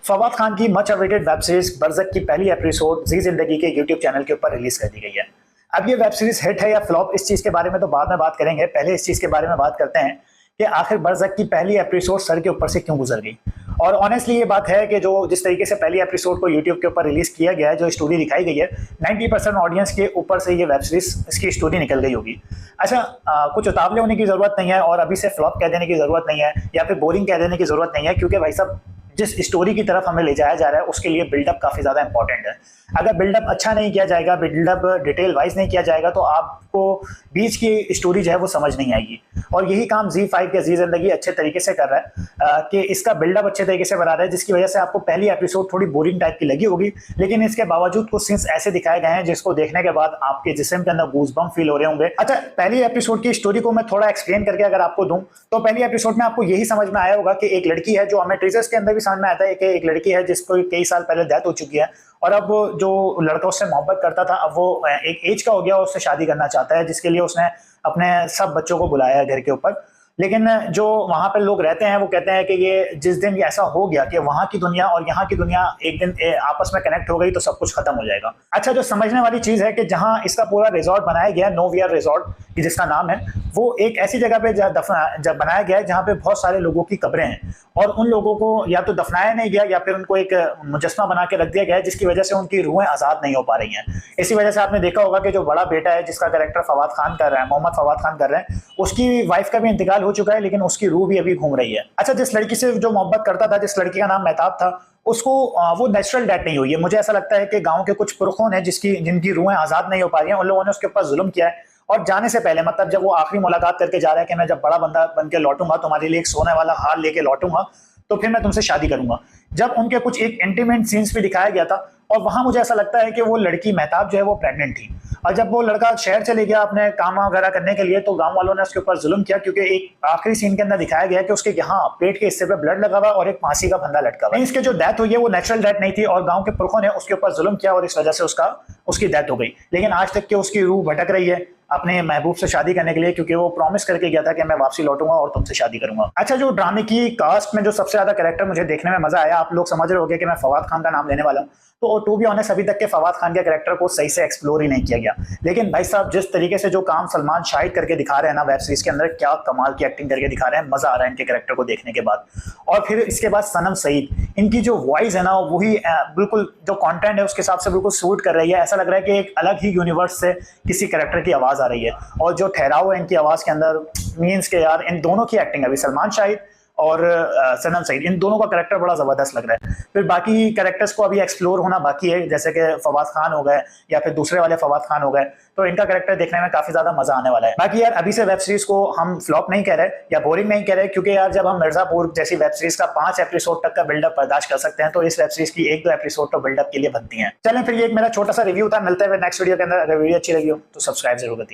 फवाद खान की much awaited web series बरज़क की पहली एपिसोड जी जिंदगी के यूट्यूब चैनल के ऊपर रिलीज कर दी गई है। अब ये वेब सीरीज हिट है या फ्लॉप, इस चीज के बारे में तो बाद में बात करेंगे। पहले इस चीज के बारे में बात करते हैं कि आखिर बरज़क की पहली एपिसोड सर के ऊपर से क्यों गुजर गई। और ऑनेस्टली ये बात है कि जो जिस तरीके से पहली एपिसोड को यूट्यूब के ऊपर रिलीज किया गया है, जो स्टोरी दिखाई गई है, 90% ऑडियंस के ऊपर से ये वेब सीरीज इसकी स्टोरी निकल गई होगी। अच्छा, कुछ उतावले होने की जरूरत नहीं है और अभी से फ्लॉप कह देने की जरूरत नहीं है या फिर बोरिंग कह देने की जरूरत नहीं है, क्योंकि भाई साहब जिस स्टोरी की तरफ हमें ले जाया जा रहा है उसके लिए बिल्डअप काफी ज्यादा इंपॉर्टेंट है। अगर बिल्डअप अच्छा नहीं किया जाएगा, बिल्डअप डिटेल वाइज नहीं किया जाएगा, तो आपको बीच की स्टोरी जो है वो समझ नहीं आएगी। और यही काम Z5 या जी जिंदगी अच्छे तरीके से कर रहा है कि इसका बिल्डअप अच्छे तरीके से बना रहा है, जिसकी वजह से आपको पहली एपिसोड थोड़ी बोरिंग टाइप की लगी होगी, लेकिन इसके बावजूद कुछ सीन्स ऐसे दिखाए गए हैं जिसको देखने के बाद आपके जिस्म के अंदर गूज़बम्प फील हो रहे होंगे। अच्छा, पहली एपिसोड की स्टोरी को मैं थोड़ा एक्सप्लेन करके अगर आपको दूं तो पहली एपिसोड में आपको यही समझ में आया होगा कि एक लड़की है, जो हमें टीजर्स के अंदर भी समझ में आता है कि एक लड़की है जिसको कई साल पहले डेथ हो चुकी है, और अब जो लड़का उससे मोहब्बत करता था अब वो एक एज का हो गया और उससे शादी करना चाहता है, जिसके लिए उसने अपने सब बच्चों को बुलाया है घर के ऊपर। लेकिन जो वहां पे लोग रहते हैं वो कहते हैं कि ये जिस दिन ऐसा हो गया कि वहां की दुनिया और यहाँ की दुनिया एक दिन आपस में कनेक्ट हो गई तो सब कुछ खत्म हो जाएगा। अच्छा, जो समझने वाली चीज है कि जहां इसका पूरा रिजॉर्ट बनाया गया है, नोवियर रिजॉर्ट जिसका नाम है, वो एक ऐसी जगह पे जब बनाया गया है जहाँ पे बहुत सारे लोगों की कब्रें हैं, और उन लोगों को या तो दफनाया नहीं गया या फिर उनको एक मुजस्मा बना के रख दिया गया है, जिसकी वजह से उनकी रूहें आजाद नहीं हो पा रही हैं। इसी वजह से आपने देखा होगा कि जो बड़ा बेटा है जिसका कैरेक्टर फवाद खान कर रहा है, मोहम्मद फवाद खान कर रहे हैं, उसकी वाइफ का भी इंतकाल हो चुका है, लेकिन उसकी रूह भी अभी घूम रही है। अच्छा, जिस लड़की से जो मोहब्बत करता था, जिस लड़की का नाम मेहताब था, उसको वो नेचुरल डेथ नहीं हुई है। मुझे ऐसा लगता है कि गांव के कुछ पुरखों ने जिनकी रूहें आजाद नहीं हो पा रही हैं, उन लोगों ने उसके ऊपर जुल्म किया है। और जाने से पहले, मतलब जब वो आखिरी मुलाकात करके जा रहा है कि मैं जब बड़ा बंदा बन के लौटूंगा तुम्हारे लिए एक सोने वाला हार लेके लौटूंगा, तो फिर मैं तुमसे शादी करूंगा, जब उनके कुछ एक इंटीमेट सीन्स भी दिखाया गया था, और वहां मुझे ऐसा लगता है कि वो लड़की मेहताब जो है वो प्रेग्नेंट थी। और जब वो लड़का शहर चले गया अपने काम वगैरह करने के लिए, तो गांव वालों ने उसके ऊपर जुल्म किया, क्योंकि एक आखिरी सीन के अंदर दिखाया गया कि उसके यहाँ पेट के हिस्से पे ब्लड लगा हुआ और एक फांसी का फंदा लटका हुआ। इसके जो डेथ हुई है वो नेचुरल डेथ नहीं थी, और गांव के पुरखों ने उसके ऊपर जुल्म किया और इस वजह से उसकी डेथ हो गई। लेकिन आज तक के उसकी रूह भटक रही है अपने महबूब से शादी करने के लिए, क्योंकि वो प्रॉमिस करके गया था कि मैं वापसी लौटूंगा और तुमसे शादी करूंगा। अच्छा, जो ड्रामे की कास्ट में जो सबसे ज्यादा कैरेक्टर मुझे देखने में मजा आया, आप लोग समझ रहे होंगे कि मैं फवाद खान का नाम लेने वाला हूं, तो टू बी ऑनेस्ट अभी तक के फवाद खान के कैरेक्टर को सही से एक्सप्लोर ही नहीं किया गया। लेकिन भाई साहब, जिस तरीके से जो काम सलमान शाहिद करके दिखा रहे हैं ना वेब सीरीज के अंदर, क्या कमाल की एक्टिंग करके दिखा रहे हैं, मजा आ रहा है इनके कैरेक्टर को देखने के बाद। और फिर इसके बाद सनम सईद, इनकी जो वॉइस है ना, वही बिल्कुल जो कंटेंट है उसके हिसाब से बिल्कुल सूट कर रही है। ऐसा लग रहा है कि एक अलग ही यूनिवर्स से किसी कैरेक्टर की आवाज आ रही है, और जो ठहराव है इनकी आवाज के अंदर, मीन्स के यार इन दोनों की एक्टिंग, अभी सलमान शाहिद और सनम सईद, इन दोनों का कैरेक्टर बड़ा जबरदस्त लग रहा है। फिर बाकी कैरेक्टर्स को अभी एक्सप्लोर होना बाकी है, जैसे कि फवाद खान हो गए या फिर दूसरे वाले फवाद खान हो गए, तो इनका कैरेक्टर देखने में काफी ज्यादा मजा आने वाला है। बाकी यार, अभी से वेब सीरीज को हम फ्लॉप नहीं कह रहे या बोरिंग नहीं कह रहे, क्योंकि यार जब हम मिर्जापुर जैसी वेब सीरीज का 5 एपिसोड तक का बिल्डअप बर्दाश्त कर सकते हैं, तो इस वेब सीरीज की 1-2 एपिसोड तो बिल्डअप के लिए बनती है। चलें, फिर ये एक मेरा छोटा सा रिव्यू था, मिलते हैं नेक्स्ट वीडियो के अंदर। अगर वीडियो अच्छी लगी हो तो सब्सक्राइब जरूर करिए।